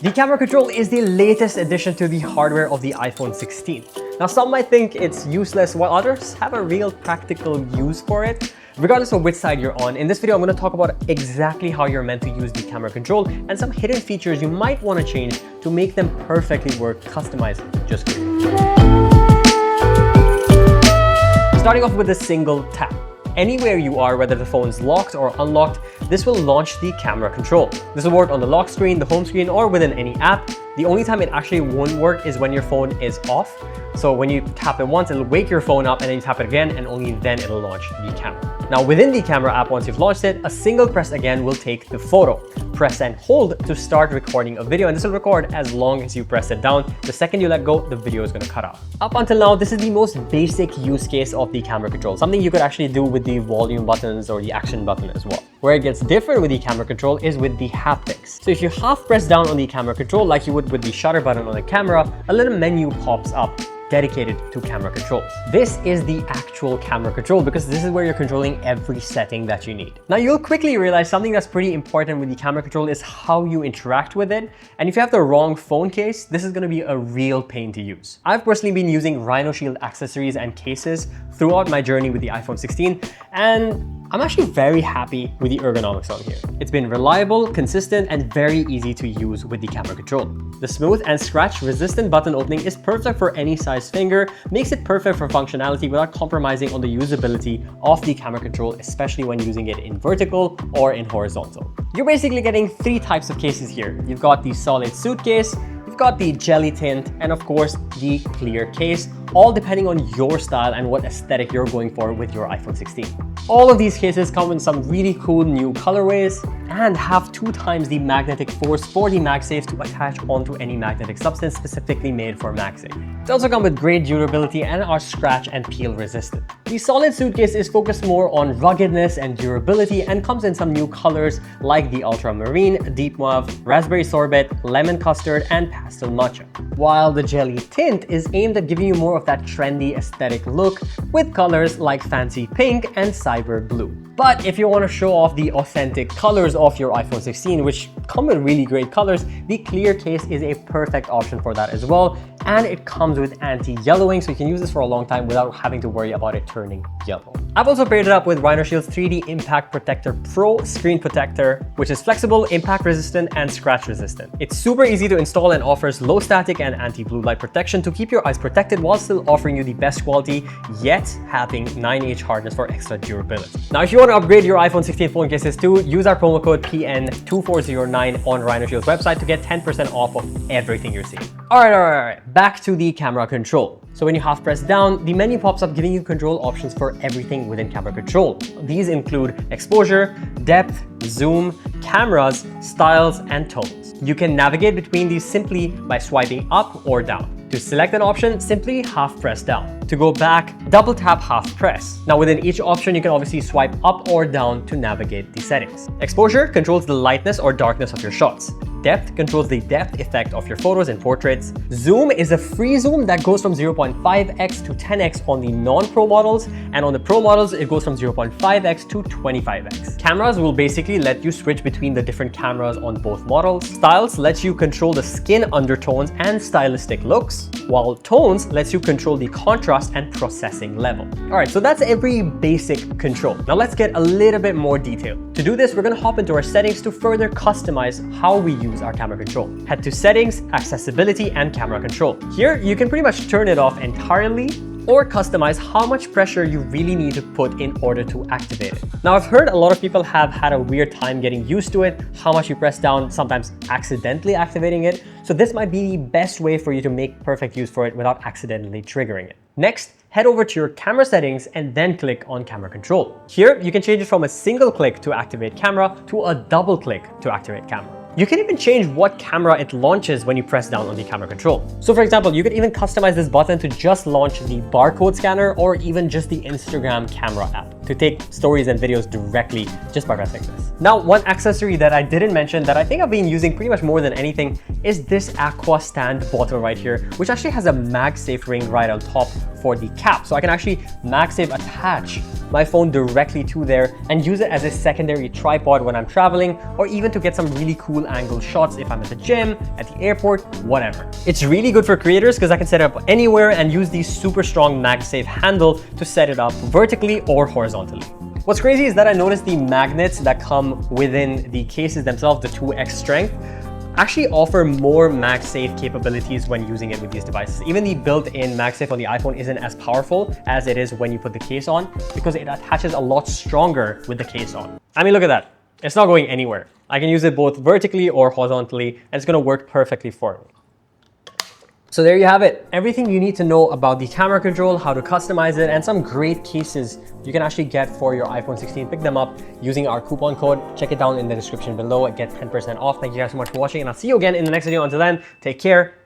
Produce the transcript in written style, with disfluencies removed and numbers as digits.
The camera control is the latest addition to the hardware of the iPhone 16. Now, some might think it's useless while others have a real practical use for it. Regardless of which side you're on, in this video I'm going to talk about exactly how you're meant to use the camera control and some hidden features you might want to change to make them perfectly work customized just for you. Starting off with a single tap. Anywhere you are, whether the phone's locked or unlocked, this will launch the camera control. This will work on the lock screen, the home screen, or within any app. The only time it actually won't work is when your phone is off. So when you tap it once, it'll wake your phone up and then you tap it again and only then it'll launch the camera. Now within the camera app, once you've launched it, a single press again will take the photo. Press and hold to start recording a video, and this will record as long as you press it down. The second you let go, the video is going to cut off. Up until now, this is the most basic use case of the camera control, something you could actually do with the volume buttons or the action button as well. Where it gets different with the camera control is with the haptics. So if you half press down on the camera control like you would with the shutter button on the camera, a little menu pops up dedicated to camera controls. This is the actual camera control because this is where you're controlling every setting that you need. Now you'll quickly realize something that's pretty important with the camera control is how you interact with it. And if you have the wrong phone case, this is going to be a real pain to use. I've personally been using RHINOSHIELD accessories and cases throughout my journey with the iPhone 16, and I'm actually very happy with the ergonomics on here. It's been reliable, consistent, and very easy to use with the camera control. The smooth and scratch-resistant button opening is perfect for any size finger, makes it perfect for functionality without compromising on the usability of the camera control, especially when using it in vertical or in horizontal. You're basically getting three types of cases here. You've got the solid suitcase, you've got the jelly tint, and of course the clear case, all depending on your style and what aesthetic you're going for with your iPhone 16. All of these cases come in some really cool new colorways and have 2 times the magnetic force for the MagSafe to attach onto any magnetic substance specifically made for MagSafe. They also come with great durability and are scratch and peel resistant. The solid suitcase is focused more on ruggedness and durability and comes in some new colors like the ultramarine, deep mauve, raspberry sorbet, lemon custard, and pastel matcha. While the jelly tint is aimed at giving you more of that trendy aesthetic look with colors like fancy pink and cyber blue. But if you want to show off the authentic colors of your iPhone 16, which come with really great colors, the clear case is a perfect option for that as well. And it comes with anti-yellowing, so you can use this for a long time without having to worry about it turning yellow. I've also paired it up with RHINOSHIELD's 3D Impact Protector Pro screen protector, which is flexible, impact resistant, and scratch resistant. It's super easy to install and offers low static and anti-blue light protection to keep your eyes protected while still offering you the best quality, yet having 9H hardness for extra durability. Now, if you want to upgrade your iPhone 16 phone cases too, use our promo code PN2409 on RHINOSHIELD's website to get 10% off of everything you're seeing. All right. Back to the camera control. So when you half press down, the menu pops up giving you control options for everything within camera control. These include exposure, depth, zoom, cameras, styles, and tones. You can navigate between these simply by swiping up or down. To select an option, simply half press down. To go back, double tap half press. Now within each option, you can obviously swipe up or down to navigate the settings. Exposure controls the lightness or darkness of your shots. Depth controls the depth effect of your photos and portraits. Zoom is a free zoom that goes from 0.5x to 10x on the non-Pro models, and on the Pro models, it goes from 0.5x to 25x. Cameras will basically let you switch between the different cameras on both models. Styles lets you control the skin undertones and stylistic looks, while tones lets you control the contrast and processing level. All right, so that's every basic control. Now let's get a little bit more detailed. To do this, we're gonna hop into our settings to further customize how we use our camera control. Head to Settings, Accessibility, and Camera Control. Here, you can pretty much turn it off entirely or customize how much pressure you really need to put in order to activate it. Now, I've heard a lot of people have had a weird time getting used to it, how much you press down, sometimes accidentally activating it. So this might be the best way for you to make perfect use for it without accidentally triggering it. Next, head over to your camera settings and then click on camera control. Here, you can change it from a single click to activate camera to a double click to activate camera. You can even change what camera it launches when you press down on the camera control. So for example, you could even customize this button to just launch the barcode scanner or even just the Instagram camera app to take stories and videos directly just by pressing this. Now, one accessory that I didn't mention that I think I've been using pretty much more than anything is this AquaStand bottle right here, which actually has a MagSafe ring right on top for the cap. So I can actually MagSafe attach my phone directly to there and use it as a secondary tripod when I'm traveling, or even to get some really cool angle shots if I'm at the gym, at the airport, whatever. It's really good for creators because I can set it up anywhere and use the super strong MagSafe handle to set it up vertically or horizontally. What's crazy is that I noticed the magnets that come within the cases themselves, the 2x strength, actually offer more MagSafe capabilities when using it with these devices. Even the built-in MagSafe on the iPhone isn't as powerful as it is when you put the case on, because it attaches a lot stronger with the case on. I mean, look at that. It's not going anywhere. I can use it both vertically or horizontally, and it's gonna work perfectly for me. So there you have it. Everything you need to know about the camera control, how to customize it, and some great cases you can actually get for your iPhone 16. Pick them up using our coupon code. Check it down in the description below and get 10% off. Thank you guys so much for watching, and I'll see you again in the next video. Until then, take care.